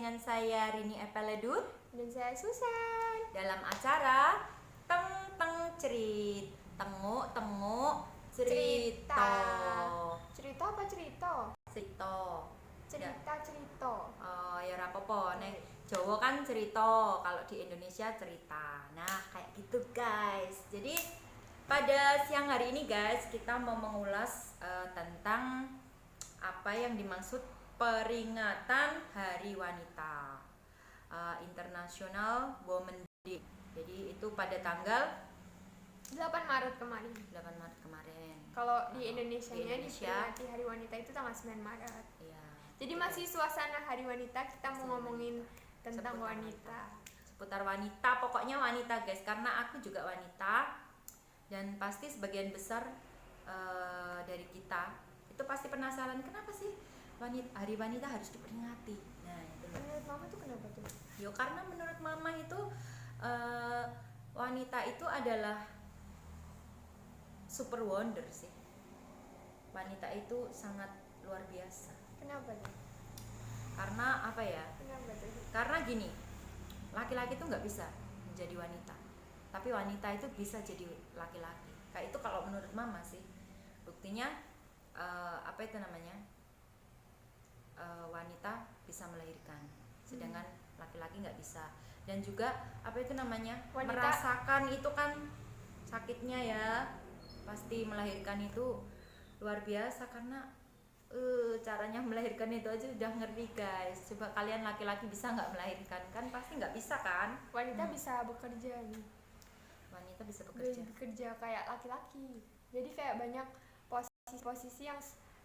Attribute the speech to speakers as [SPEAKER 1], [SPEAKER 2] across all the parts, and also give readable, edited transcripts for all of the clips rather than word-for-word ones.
[SPEAKER 1] dengan saya Rini Epeledut
[SPEAKER 2] dan saya Susan
[SPEAKER 1] dalam acara Teng Teng Cerit, Tenguk Cerita.
[SPEAKER 2] Cerita apa cerita? Cerita.
[SPEAKER 1] Oh ya rapopo, nek Jawa kan cerita, kalau di Indonesia cerita. Nah kayak gitu guys. Jadi pada siang hari ini guys kita mau mengulas tentang apa yang dimaksud peringatan Hari Wanita International Women Day. Jadi itu pada tanggal
[SPEAKER 2] 8 Maret kemarin. Kalau di Indonesia-nya diperingati Hari Wanita itu tanggal 9 Maret.
[SPEAKER 1] Iya.
[SPEAKER 2] Jadi masih suasana Hari Wanita, kita mau ngomongin tentang wanita.
[SPEAKER 1] Seputar wanita, pokoknya wanita guys, karena aku juga wanita dan pasti sebagian besar dari kita itu pasti penasaran kenapa sih Hari Wanita harus diperingati. Nah, itu
[SPEAKER 2] Menurut Mama tuh kenapa tuh?
[SPEAKER 1] Yo karena menurut Mama itu wanita itu adalah super wonder sih. Wanita itu sangat luar biasa.
[SPEAKER 2] Kenapa tuh?
[SPEAKER 1] Karena apa ya?
[SPEAKER 2] Kenapa tuh?
[SPEAKER 1] Karena gini, laki-laki itu nggak bisa menjadi wanita, tapi wanita itu bisa jadi laki-laki. Kayak itu kalau menurut Mama sih. Buktinya apa itu namanya? Wanita bisa melahirkan, sedangkan laki-laki nggak bisa. Dan juga apa itu namanya?
[SPEAKER 2] Wanita
[SPEAKER 1] merasakan itu kan sakitnya ya. Pasti melahirkan itu luar biasa karena caranya melahirkan itu aja udah ngeri guys. Coba kalian laki-laki bisa nggak melahirkan? Kan pasti nggak bisa kan?
[SPEAKER 2] Wanita bisa bekerja nih.
[SPEAKER 1] Wanita bisa bekerja.
[SPEAKER 2] Bekerja kayak laki-laki. Jadi kayak banyak posisi-posisi yang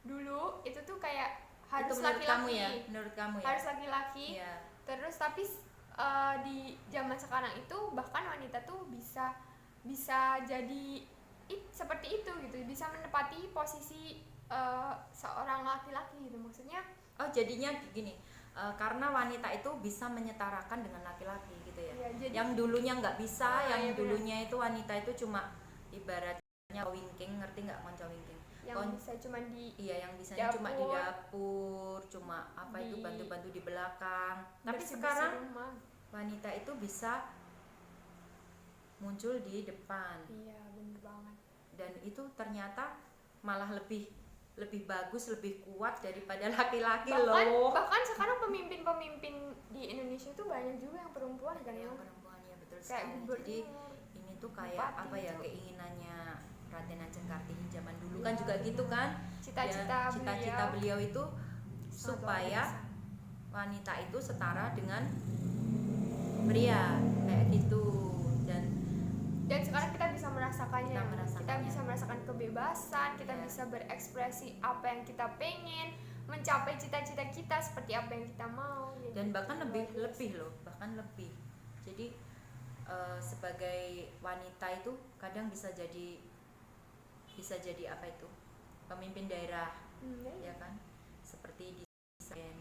[SPEAKER 2] dulu itu tuh kayak harus
[SPEAKER 1] itu menurut
[SPEAKER 2] laki-laki.
[SPEAKER 1] Menurut kamu ya?
[SPEAKER 2] Harus laki-laki.
[SPEAKER 1] Iya.
[SPEAKER 2] Terus tapi di zaman sekarang itu bahkan wanita tuh bisa jadi seperti itu gitu, bisa menepati posisi seorang laki-laki gitu maksudnya.
[SPEAKER 1] Oh jadinya gini, karena wanita itu bisa menyetarakan dengan laki-laki gitu ya.
[SPEAKER 2] Iya, jadi,
[SPEAKER 1] yang dulunya nggak bisa, yang
[SPEAKER 2] iya,
[SPEAKER 1] dulunya itu wanita itu cuma ibaratnya winking, ngerti nggak konco winking?
[SPEAKER 2] Yang bisa cuma di
[SPEAKER 1] yang bisanya
[SPEAKER 2] dapur,
[SPEAKER 1] cuma di dapur, cuma apa itu bantu-bantu di belakang. Tapi sekarang
[SPEAKER 2] rumah.
[SPEAKER 1] Wanita itu bisa muncul di depan.
[SPEAKER 2] Iya bener banget.
[SPEAKER 1] Dan itu ternyata malah lebih bagus, lebih kuat daripada laki-laki loh.
[SPEAKER 2] Bahkan sekarang pemimpin di Indonesia itu banyak juga yang perempuan kan ya.
[SPEAKER 1] Perempuan ya betul
[SPEAKER 2] kayak
[SPEAKER 1] sekali. Jadi ini tuh kayak apa ya, keinginannya Raden Ajeng Kartini zaman dulu kan juga gitu kan. Cita-cita beliau itu supaya wanita itu setara dengan pria kayak gitu.
[SPEAKER 2] Dan sekarang kita bisa merasakannya. Kita bisa merasakan kebebasan, kita
[SPEAKER 1] yeah.
[SPEAKER 2] bisa berekspresi apa yang kita pengen, mencapai cita-cita kita seperti apa yang kita mau.
[SPEAKER 1] Dan bahkan lebih loh, bahkan lebih. Jadi sebagai wanita itu kadang bisa jadi apa itu? Pemimpin daerah, ya kan? Seperti di Sragen,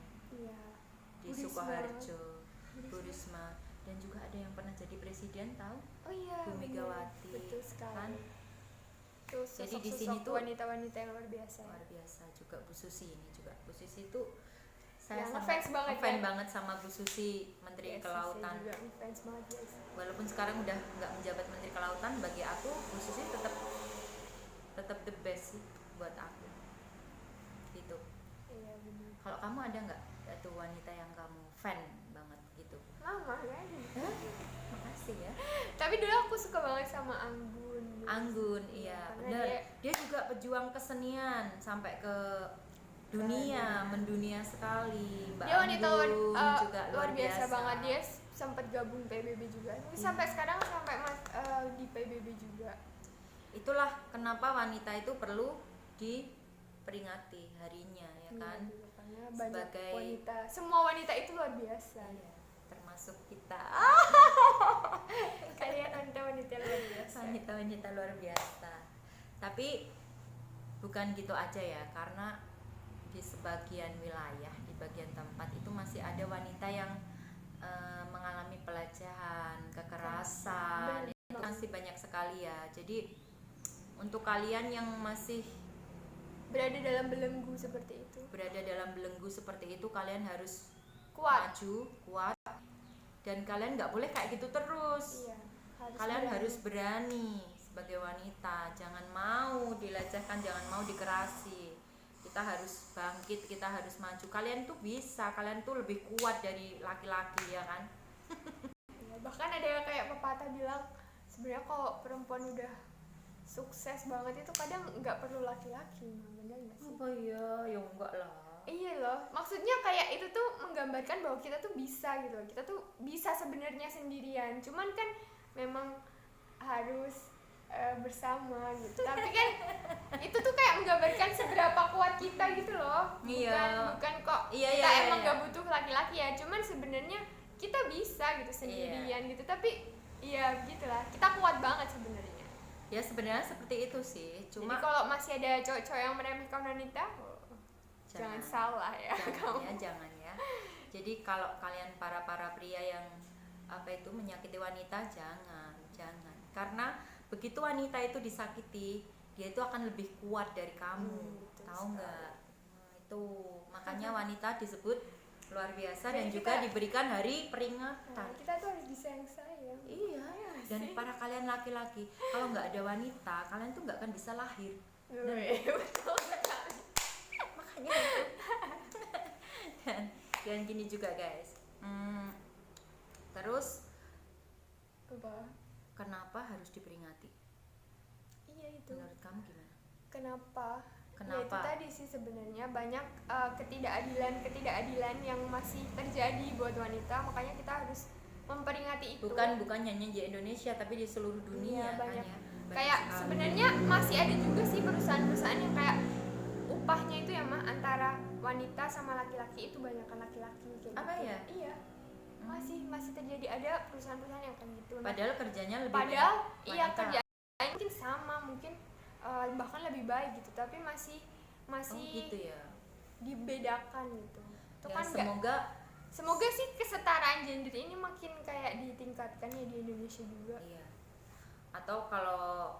[SPEAKER 1] di Sukoharjo, Bu Risma. Dan juga ada yang pernah jadi presiden, tahu?
[SPEAKER 2] Oh iya,
[SPEAKER 1] Bu Megawati.
[SPEAKER 2] Betul sekali.
[SPEAKER 1] Kan?
[SPEAKER 2] Terus
[SPEAKER 1] jadi di sini tuh
[SPEAKER 2] wanita-wanita yang luar biasa.
[SPEAKER 1] Luar biasa juga Bu Susi ini juga. Bu Susi itu saya
[SPEAKER 2] ngefans
[SPEAKER 1] banget sama Bu Susi, Menteri Kelautan.
[SPEAKER 2] Saya juga ngefans banget guys.
[SPEAKER 1] Walaupun sekarang udah nggak menjabat Menteri Kelautan, bagi aku Bu Susi tetap the best sih buat aku. Gitu.
[SPEAKER 2] Iya benar.
[SPEAKER 1] Kalau kamu ada nggak tuh wanita yang kamu fan banget gitu?
[SPEAKER 2] Mama kan?
[SPEAKER 1] Makasih ya.
[SPEAKER 2] Tapi dulu aku suka banget sama Anggun.
[SPEAKER 1] Anggun, iya benar. Dia juga pejuang kesenian sampai ke dunia, mendunia sekali. Mbak
[SPEAKER 2] dia wanita
[SPEAKER 1] juga
[SPEAKER 2] luar biasa banget. Dia sempat gabung PBB juga. Sampai sekarang di PBB juga.
[SPEAKER 1] Itulah kenapa wanita itu perlu diperingati harinya, ya kan?
[SPEAKER 2] Karena
[SPEAKER 1] sebagai
[SPEAKER 2] wanita, semua wanita itu luar biasa.
[SPEAKER 1] Iya, termasuk kita.
[SPEAKER 2] Kalian wanita luar biasa.
[SPEAKER 1] Wanita luar biasa. Tapi bukan gitu aja ya, karena di sebagian wilayah, di bagian tempat itu masih ada wanita yang mengalami pelecehan, kekerasan. Itu masih banyak sekali ya. Jadi untuk kalian yang masih
[SPEAKER 2] berada dalam belenggu seperti itu,
[SPEAKER 1] kalian harus
[SPEAKER 2] kuat.
[SPEAKER 1] maju, kuat, dan kalian nggak boleh kayak gitu terus.
[SPEAKER 2] Iya,
[SPEAKER 1] Kalian
[SPEAKER 2] berani.
[SPEAKER 1] harus berani sebagai wanita, jangan mau dilecehkan, jangan mau dikerasi. Kita harus bangkit, kita harus maju. Kalian tuh bisa, kalian tuh lebih kuat dari laki-laki, ya kan?
[SPEAKER 2] Ya, bahkan ada kayak pepatah bilang sebenarnya kalau perempuan udah sukses banget itu kadang nggak perlu laki-laki, bener nggak sih?
[SPEAKER 1] Apa ya? Ya enggak lah.
[SPEAKER 2] Iya loh, maksudnya kayak itu tuh menggambarkan bahwa kita tuh bisa gitu loh. Kita tuh bisa sebenarnya sendirian, cuman kan memang harus bersama gitu. Tapi kan itu tuh kayak menggambarkan seberapa kuat kita gitu loh.
[SPEAKER 1] Iya.
[SPEAKER 2] Bukan kok
[SPEAKER 1] Iya,
[SPEAKER 2] kita
[SPEAKER 1] iya,
[SPEAKER 2] emang
[SPEAKER 1] iya.
[SPEAKER 2] gak butuh laki-laki ya, cuman sebenarnya kita bisa gitu sendirian gitu. Tapi iya gitulah, kita kuat banget sebenarnya.
[SPEAKER 1] Ya sebenarnya seperti itu sih,
[SPEAKER 2] Jadi
[SPEAKER 1] cuma
[SPEAKER 2] kalau masih ada cowok-cowok yang meremehkan wanita, jangan salah ya
[SPEAKER 1] jangan
[SPEAKER 2] kamu.
[SPEAKER 1] ya, jangan ya. Jadi kalau kalian para pria yang menyakiti wanita, jangan. Karena begitu wanita itu disakiti, dia itu akan lebih kuat dari kamu.
[SPEAKER 2] Betul
[SPEAKER 1] Tahu
[SPEAKER 2] sekali.
[SPEAKER 1] nggak? Itu makanya wanita disebut luar biasa dan
[SPEAKER 2] Dan
[SPEAKER 1] juga
[SPEAKER 2] kita-
[SPEAKER 1] diberikan hari
[SPEAKER 2] Nah,
[SPEAKER 1] peringatan.
[SPEAKER 2] kita tuh harus disayang-sayang.
[SPEAKER 1] Iya. Dan
[SPEAKER 2] sih?
[SPEAKER 1] para kalian laki-laki, kalau nggak ada wanita, kalian tuh nggak akan bisa lahir.
[SPEAKER 2] Betul sekali.
[SPEAKER 1] Makanya dan gini juga guys. Terus
[SPEAKER 2] Apa?
[SPEAKER 1] kenapa harus diperingati?
[SPEAKER 2] Iya itu.
[SPEAKER 1] Menurut kamu gimana?
[SPEAKER 2] Kenapa? Ya itu
[SPEAKER 1] Kenapa?
[SPEAKER 2] tadi sih sebenarnya banyak ketidakadilan yang masih terjadi buat wanita, makanya kita harus memperingati itu.
[SPEAKER 1] Bukan hanya di Indonesia tapi di seluruh dunia
[SPEAKER 2] Iya, banyak.
[SPEAKER 1] kan ya. Banyak
[SPEAKER 2] Kayak
[SPEAKER 1] sekali.
[SPEAKER 2] sebenarnya masih ada juga sih perusahaan-perusahaan yang kayak upahnya itu ya mah antara wanita sama laki-laki itu banyakkan laki-laki kayak
[SPEAKER 1] Apa
[SPEAKER 2] gitu.
[SPEAKER 1] ya?
[SPEAKER 2] Iya. Masih terjadi ada perusahaan-perusahaan yang kayak gitu. Nah,
[SPEAKER 1] Padahal kerjanya lebih
[SPEAKER 2] padahal
[SPEAKER 1] banyak
[SPEAKER 2] iya
[SPEAKER 1] wanita.
[SPEAKER 2] kerjaan mungkin sama, mungkin bahkan lebih baik gitu, tapi masih
[SPEAKER 1] Oh gitu ya.
[SPEAKER 2] dibedakan gitu. Itu
[SPEAKER 1] Ya,
[SPEAKER 2] kan nggak-
[SPEAKER 1] semoga
[SPEAKER 2] semoga sih kesetaraan gender ini makin kayak ditingkatkan ya di Indonesia juga.
[SPEAKER 1] iya. Atau kalau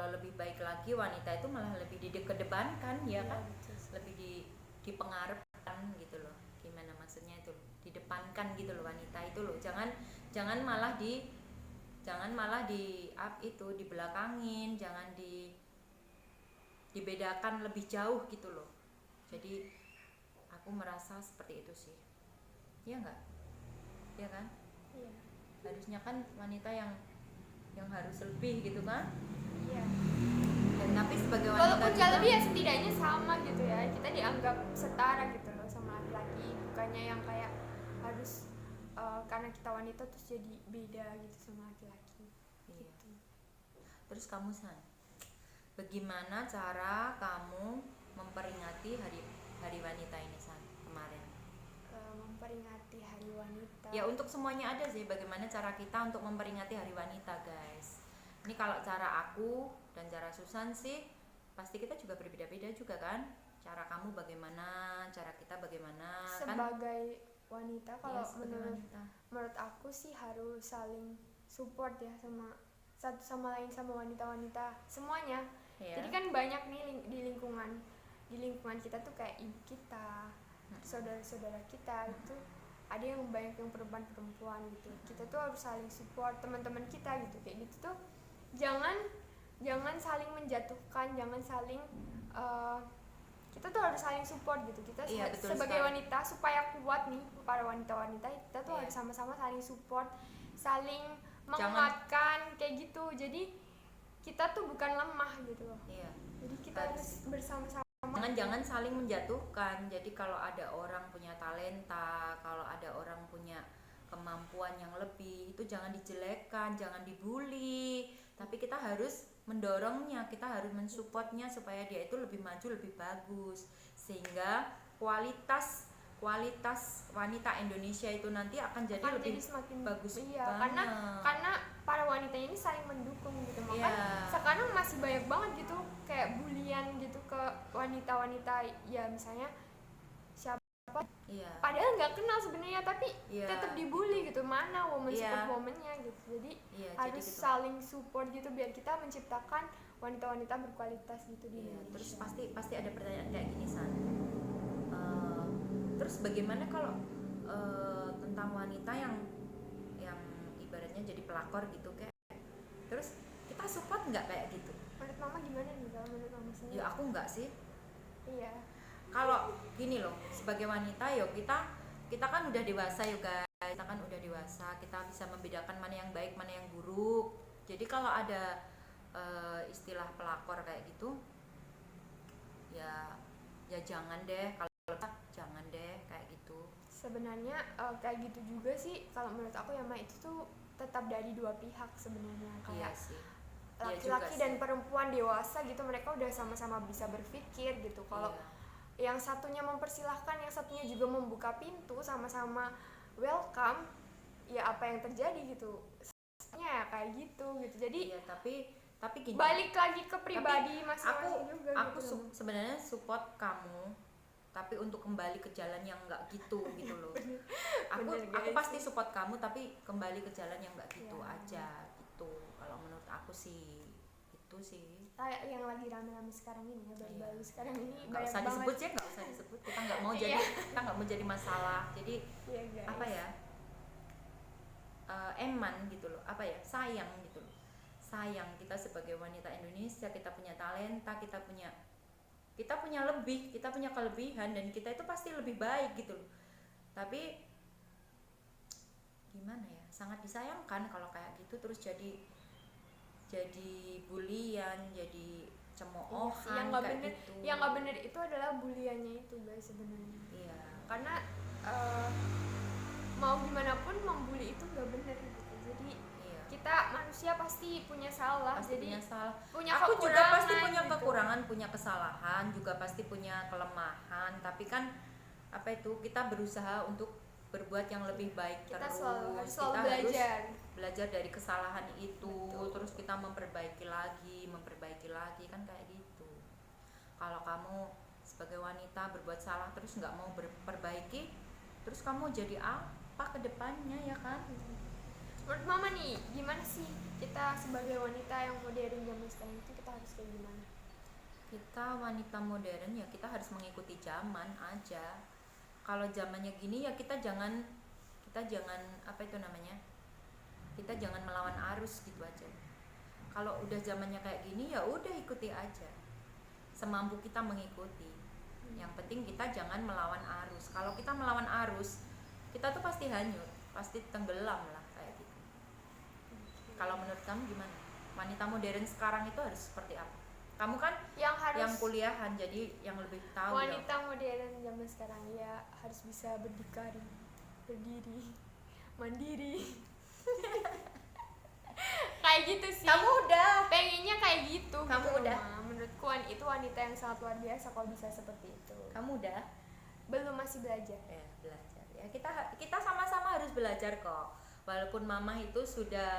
[SPEAKER 1] lebih baik lagi wanita itu malah lebih dikedepankan ya kan?
[SPEAKER 2] betul.
[SPEAKER 1] Lebih dipengaruhkan gitu loh. Gimana maksudnya itu? Didepankan gitu loh wanita itu loh. Jangan malah dibelakangin, jangan dibedakan lebih jauh gitu loh. Jadi aku merasa seperti itu sih. Iya enggak? Iya kan?
[SPEAKER 2] Iya.
[SPEAKER 1] Harusnya kan wanita yang harus lebih gitu kan?
[SPEAKER 2] Iya.
[SPEAKER 1] Dan tapi sebagai wanita
[SPEAKER 2] Walaupun nggak
[SPEAKER 1] juga,
[SPEAKER 2] lebih ya setidaknya sama gitu ya. Kita dianggap setara gitu loh sama laki-laki, bukannya yang kayak harus karena kita wanita terus jadi beda gitu sama laki-laki.
[SPEAKER 1] iya.
[SPEAKER 2] Gitu.
[SPEAKER 1] Terus kamu San, bagaimana cara kamu memperingati hari wanita ini San kemarin?
[SPEAKER 2] Memperingati hari wanita.
[SPEAKER 1] Ya untuk semuanya ada sih bagaimana cara kita untuk memperingati hari wanita guys. Ini kalau cara aku dan cara Susan sih pasti kita juga berbeda-beda juga kan. Cara kamu bagaimana, cara kita bagaimana kan?
[SPEAKER 2] Sebagai wanita kalau
[SPEAKER 1] Iya, sebagai wanita.
[SPEAKER 2] menurut aku sih harus saling support ya sama satu sama lain, sama wanita-wanita semuanya.
[SPEAKER 1] Iya.
[SPEAKER 2] Jadi kan banyak nih di lingkungan kita tuh kayak ibu kita, saudara-saudara kita itu ada yang banyak yang perempuan gitu. Kita tuh harus saling support teman-teman kita gitu. Kayak gitu tuh jangan saling menjatuhkan, jangan saling kita tuh harus saling support gitu. Kita
[SPEAKER 1] Iya, betul
[SPEAKER 2] sebagai
[SPEAKER 1] sekali.
[SPEAKER 2] wanita supaya kuat nih para wanita-wanita, kita tuh
[SPEAKER 1] Iya.
[SPEAKER 2] harus sama-sama saling support, saling
[SPEAKER 1] Jangan-
[SPEAKER 2] menguatkan kayak gitu. Jadi kita tuh bukan lemah gitu loh.
[SPEAKER 1] Iya.
[SPEAKER 2] Jadi kita
[SPEAKER 1] Harus.
[SPEAKER 2] harus bersama-sama.
[SPEAKER 1] Jangan saling menjatuhkan. Jadi kalau ada orang punya talenta, kalau ada orang punya kemampuan yang lebih, itu jangan dijelekkan, jangan dibully. Tapi kita harus mendorongnya, kita harus mensupportnya supaya dia itu lebih maju, lebih bagus. Sehingga kualitas wanita Indonesia itu nanti akan jadi
[SPEAKER 2] Akan
[SPEAKER 1] lebih
[SPEAKER 2] jadi semakin
[SPEAKER 1] bagus
[SPEAKER 2] iya,
[SPEAKER 1] banget.
[SPEAKER 2] karena para wanita ini saling mendukung gitu. Makanya
[SPEAKER 1] Iya.
[SPEAKER 2] sekarang masih banyak banget gitu kayak bulian gitu ke wanita-wanita ya, misalnya siapa
[SPEAKER 1] Iya.
[SPEAKER 2] padahal nggak kenal sebenarnya tapi
[SPEAKER 1] Iya.
[SPEAKER 2] tetap dibully gitu. Mana woman
[SPEAKER 1] Iya.
[SPEAKER 2] support womannya gitu. Jadi
[SPEAKER 1] Iya,
[SPEAKER 2] harus
[SPEAKER 1] jadi gitu.
[SPEAKER 2] saling support gitu biar kita menciptakan wanita-wanita berkualitas gitu di
[SPEAKER 1] Iya,
[SPEAKER 2] Indonesia.
[SPEAKER 1] terus pasti ada pertanyaan kayak gini San. Terus bagaimana kalau tentang wanita yang ibaratnya jadi pelakor gitu kayak, terus kita support nggak kayak gitu?
[SPEAKER 2] Menurut mama gimana nih kalau menurut mama sendiri?
[SPEAKER 1] Ya aku nggak sih.
[SPEAKER 2] Iya.
[SPEAKER 1] Kalau gini loh, sebagai wanita yo kita kan udah dewasa yo guys, kita kan udah dewasa, kita bisa membedakan mana yang baik mana yang buruk. Jadi kalau ada istilah pelakor kayak gitu, ya jangan deh, kalau jangan deh kayak gitu.
[SPEAKER 2] Sebenarnya kayak gitu juga sih kalau menurut aku ya, Ma, itu tuh tetap dari dua pihak sebenarnya.
[SPEAKER 1] Iya
[SPEAKER 2] Kayak
[SPEAKER 1] sih.
[SPEAKER 2] laki-laki dan perempuan dewasa gitu, mereka udah sama-sama bisa berpikir gitu. Kalau yang satunya mempersilahkan, yang satunya juga membuka pintu, sama-sama welcome, ya apa yang terjadi gitu. Ya kayak gitu. Jadi
[SPEAKER 1] iya, tapi gini,
[SPEAKER 2] balik lagi ke pribadi masing-masing juga.
[SPEAKER 1] Aku
[SPEAKER 2] gitu
[SPEAKER 1] sebenarnya support kamu, tapi untuk kembali ke jalan yang nggak gitu gitu loh. Aku pasti support kamu, tapi kembali ke jalan yang nggak gitu aja gitu. Kalau menurut aku sih itu sih.
[SPEAKER 2] Kayak yang lagi rame-rame sekarang ini ya, baru-baru sekarang ini.
[SPEAKER 1] Nggak usah disebut ya, nggak usah disebut. Kita nggak mau jadi kita nggak mau jadi masalah. Jadi apa ya? Eman gitu loh. Apa ya? Sayang gitu loh. Sayang kita sebagai wanita Indonesia, kita punya talenta, kita punya lebih, kita punya kelebihan, dan kita itu pasti lebih baik gitu loh. Tapi gimana ya, sangat disayangkan kalau kayak gitu terus jadi bulian, jadi cemoohan.
[SPEAKER 2] Yang nggak bener
[SPEAKER 1] gitu.
[SPEAKER 2] Yang nggak bener itu adalah buliannya itu guys sebenarnya.
[SPEAKER 1] Iya.
[SPEAKER 2] Karena mau gimana pun membuli itu nggak bener gitu. Jadi kita manusia pasti punya salah.
[SPEAKER 1] Aku juga pasti punya gitu. Kekurangan, punya kesalahan, juga pasti punya kelemahan. Tapi kan apa itu, kita berusaha untuk berbuat yang lebih baik.
[SPEAKER 2] Kita
[SPEAKER 1] terus
[SPEAKER 2] selalu
[SPEAKER 1] belajar dari kesalahan itu. Betul. Terus kita memperbaiki lagi kan kayak gitu. Kalau kamu sebagai wanita berbuat salah terus nggak mau berperbaiki, terus kamu jadi apa ke depannya, ya kan?
[SPEAKER 2] Menurut mama nih, gimana sih kita sebagai wanita yang modern zaman sekarang itu, kita harus kayak gimana?
[SPEAKER 1] Kita wanita modern ya kita harus mengikuti zaman aja. Kalau zamannya gini ya kita jangan apa itu namanya, kita jangan melawan arus gitu aja. Kalau udah zamannya kayak gini ya udah ikuti aja, semampu kita mengikuti. Yang penting kita jangan melawan arus. Kalau kita melawan arus, kita tuh pasti hanyut, pasti tenggelam lah kayak gitu. Kalau menurut kamu gimana? Wanita modern sekarang itu harus seperti apa? Kamu kan yang kuliahan, jadi yang lebih tahu.
[SPEAKER 2] Wanita modern zaman sekarang ya harus bisa berdikari, berdiri, mandiri. Kayak gitu sih.
[SPEAKER 1] Kamu udah
[SPEAKER 2] pengennya kayak gitu.
[SPEAKER 1] Kamu
[SPEAKER 2] gitu
[SPEAKER 1] udah.
[SPEAKER 2] Menurutku itu wanita yang sangat luar biasa kalau bisa seperti itu.
[SPEAKER 1] Kamu udah?
[SPEAKER 2] Belum, masih belajar.
[SPEAKER 1] Ya, belajar. Ya kita sama-sama harus belajar kok. Walaupun mama itu sudah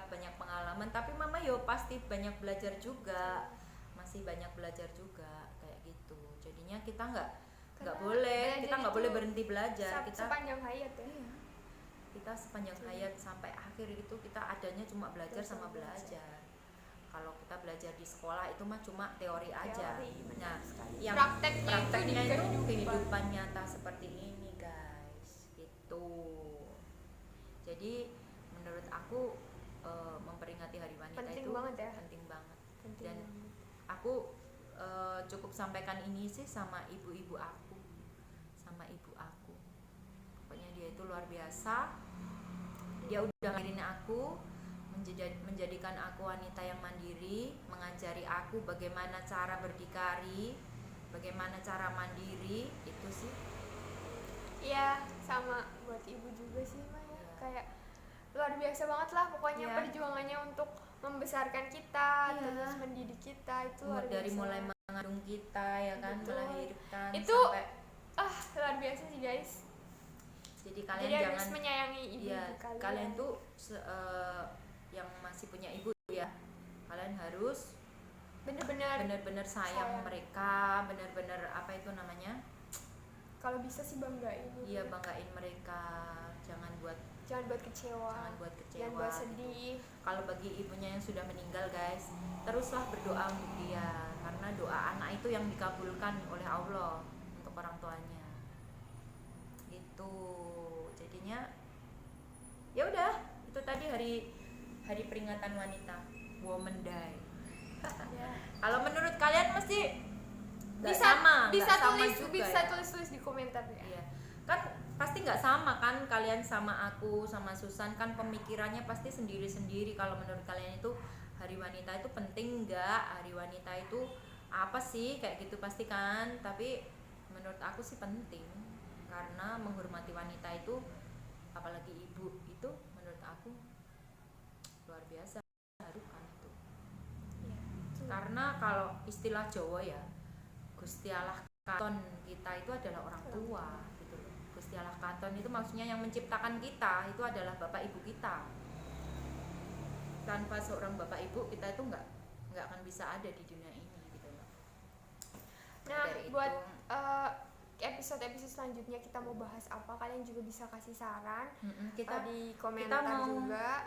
[SPEAKER 1] banyak pengalaman, tapi mama yo pasti banyak belajar juga. Masih banyak belajar juga kayak gitu. Jadinya kita nggak boleh berhenti belajar. Kita
[SPEAKER 2] sepanjang hayat ya.
[SPEAKER 1] Iya. Kita sepanjang hayat sampai akhir itu kita adanya cuma belajar sama belajar. Kalau kita belajar di sekolah itu mah cuma teori aja. Nah, yang prakteknya itu kehidupan nyata seperti ini, guys. Gitu. Jadi menurut aku memperingati Hari Wanita
[SPEAKER 2] penting
[SPEAKER 1] itu
[SPEAKER 2] banget ya.
[SPEAKER 1] penting banget. Dan aku cukup sampaikan ini sih sama ibu aku. Pokoknya dia itu luar biasa. Dia udah ngajarin aku, menjadikan aku wanita yang mandiri, mengajari aku bagaimana cara berdikari, bagaimana cara mandiri, itu sih.
[SPEAKER 2] Iya, sama buat ibu juga sih, Maya. Kayak luar biasa banget lah pokoknya perjuangannya untuk membesarkan kita, terus mendidik kita, itu luar biasa. Dari
[SPEAKER 1] mulai mengandung kita ya kan, melahirkan
[SPEAKER 2] itu
[SPEAKER 1] sampai
[SPEAKER 2] luar biasa sih, guys.
[SPEAKER 1] Jadi kalian
[SPEAKER 2] harus menyayangi ibu kalian.
[SPEAKER 1] Kalian tuh yang masih punya ibu ya, kalian harus benar-benar sayang mereka, benar-benar apa itu namanya?
[SPEAKER 2] Kalau bisa sih banggain.
[SPEAKER 1] Iya, banggain mereka. Jangan buat kecewa. Jangan buat
[SPEAKER 2] sedih.
[SPEAKER 1] Kalau bagi ibunya yang sudah meninggal, guys, teruslah berdoa untuk dia, karena doa anak itu yang dikabulkan oleh Allah untuk orang tuanya. Gitu. gitu. Jadinya ya udah, itu tadi hari peringatan wanita, Women Day.
[SPEAKER 2] Ya.
[SPEAKER 1] Kalau menurut kalian mesti nggak
[SPEAKER 2] Bisa
[SPEAKER 1] sama,
[SPEAKER 2] bisa
[SPEAKER 1] nggak sama
[SPEAKER 2] tulis
[SPEAKER 1] juga
[SPEAKER 2] bisa
[SPEAKER 1] ya?
[SPEAKER 2] tulis di komentar ya.
[SPEAKER 1] Iya, kan pasti nggak sama kan, kalian sama aku sama Susan kan pemikirannya pasti sendiri-sendiri. Kalau menurut kalian itu hari wanita itu penting nggak, hari wanita itu apa sih, kayak gitu pasti kan. Tapi menurut aku sih penting, karena menghormati wanita itu, apalagi ibu itu, menurut aku luar biasa, harukan itu.
[SPEAKER 2] Iya, betul.
[SPEAKER 1] Karena kalau istilah Jawa ya, Gusti Allah Katon kita itu adalah orang tua gitu loh. Gusti Allah Katon itu maksudnya yang menciptakan kita itu adalah bapak ibu kita. Tanpa seorang bapak ibu kita itu nggak akan bisa ada di dunia ini gitu loh.
[SPEAKER 2] Nah,
[SPEAKER 1] Dari
[SPEAKER 2] buat
[SPEAKER 1] itu,
[SPEAKER 2] episode-episode selanjutnya kita mau bahas apa, kalian juga bisa kasih saran
[SPEAKER 1] kita
[SPEAKER 2] di komentar
[SPEAKER 1] mau,
[SPEAKER 2] juga.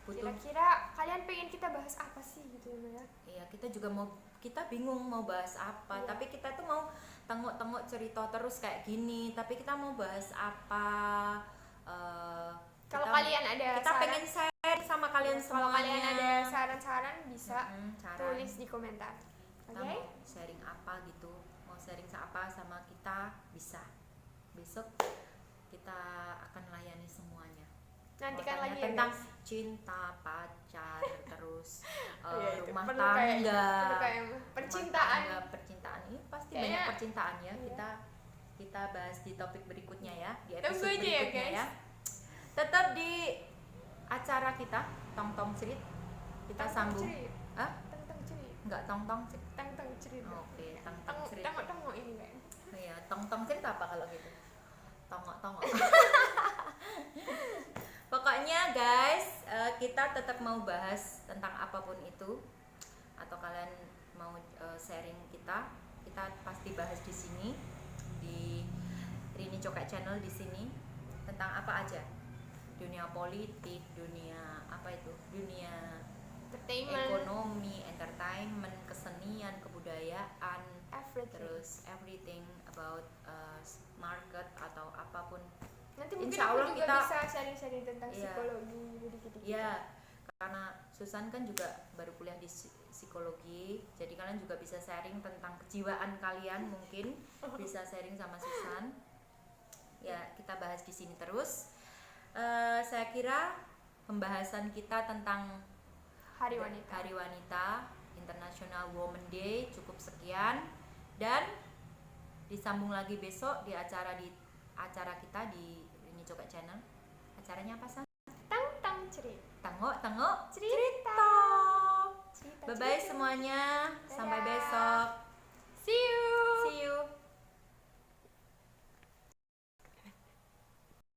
[SPEAKER 1] butuh,
[SPEAKER 2] Kira-kira kalian pengen kita bahas apa sih gitu ya?
[SPEAKER 1] iya, kita juga kita bingung mau bahas apa.
[SPEAKER 2] Iya.
[SPEAKER 1] Tapi kita tuh mau tengok-tengok cerita terus kayak gini, tapi kita mau bahas apa.
[SPEAKER 2] Kalau
[SPEAKER 1] Kita-
[SPEAKER 2] kalian ada
[SPEAKER 1] kita
[SPEAKER 2] saran,
[SPEAKER 1] pengen share sama kalian
[SPEAKER 2] kalau
[SPEAKER 1] semuanya.
[SPEAKER 2] kalian ada saran-saran bisa
[SPEAKER 1] Saran.
[SPEAKER 2] tulis di komentar.
[SPEAKER 1] Kita
[SPEAKER 2] Oke?
[SPEAKER 1] mau sharing apa gitu, mau sharing apa sama kita, bisa. Besok kita akan layani semuanya.
[SPEAKER 2] Nantikan
[SPEAKER 1] Mau tanya
[SPEAKER 2] lagi ya
[SPEAKER 1] tentang
[SPEAKER 2] guys.
[SPEAKER 1] cinta, pacar, terus
[SPEAKER 2] Iya, itu
[SPEAKER 1] rumah
[SPEAKER 2] perlu kayak-
[SPEAKER 1] tangga,
[SPEAKER 2] perlu kayak percintaan.
[SPEAKER 1] rumah tangga, percintaan ini pasti
[SPEAKER 2] Kayaknya-
[SPEAKER 1] banyak percintaan ya.
[SPEAKER 2] iya.
[SPEAKER 1] Kita bahas di topik berikutnya ya, di
[SPEAKER 2] Tunggu
[SPEAKER 1] episode
[SPEAKER 2] aja ya,
[SPEAKER 1] berikutnya
[SPEAKER 2] guys.
[SPEAKER 1] ya. Tetap di acara kita Tong Tong Cerit, kita sambung. Hah?
[SPEAKER 2] Tentang cerit.
[SPEAKER 1] Enggak Tong Tong Cerit.
[SPEAKER 2] Tentang cerit.
[SPEAKER 1] Oke, Tong Tong Cerit.
[SPEAKER 2] Tengok-tengok ini kan.
[SPEAKER 1] Iya, Tong Tong Cerit apa kalau gitu? Tongok-tongok. Pokoknya guys, kita tetap mau bahas tentang apapun itu, atau kalian mau sharing kita pasti bahas di sini di Rini Coket Channel di sini tentang apa aja, dunia politik, dunia apa itu, dunia
[SPEAKER 2] Entertainment.
[SPEAKER 1] ekonomi, entertainment, kesenian, kebudayaan,
[SPEAKER 2] Everything.
[SPEAKER 1] terus everything about market atau apapun.
[SPEAKER 2] Nanti mungkin
[SPEAKER 1] Insya
[SPEAKER 2] aku
[SPEAKER 1] Allah
[SPEAKER 2] juga
[SPEAKER 1] kita-
[SPEAKER 2] bisa sharing-sharing tentang
[SPEAKER 1] Iya.
[SPEAKER 2] psikologi dikit-dikit.
[SPEAKER 1] Ya, karena Susan kan juga baru kuliah di psikologi, jadi kalian juga bisa sharing tentang kejiwaan kalian, mungkin bisa sharing sama Susan. Ya, kita bahas di sini terus. Saya kira pembahasan kita tentang
[SPEAKER 2] Hari Wanita.
[SPEAKER 1] Hari Wanita International Women Day cukup sekian, dan disambung lagi besok di acara kita di Rini Coket Channel. Acaranya apa, San?
[SPEAKER 2] Tentang cerita.
[SPEAKER 1] Tengok
[SPEAKER 2] Cerita.
[SPEAKER 1] cerita. Bye bye semuanya, sampai
[SPEAKER 2] Dadah.
[SPEAKER 1] besok.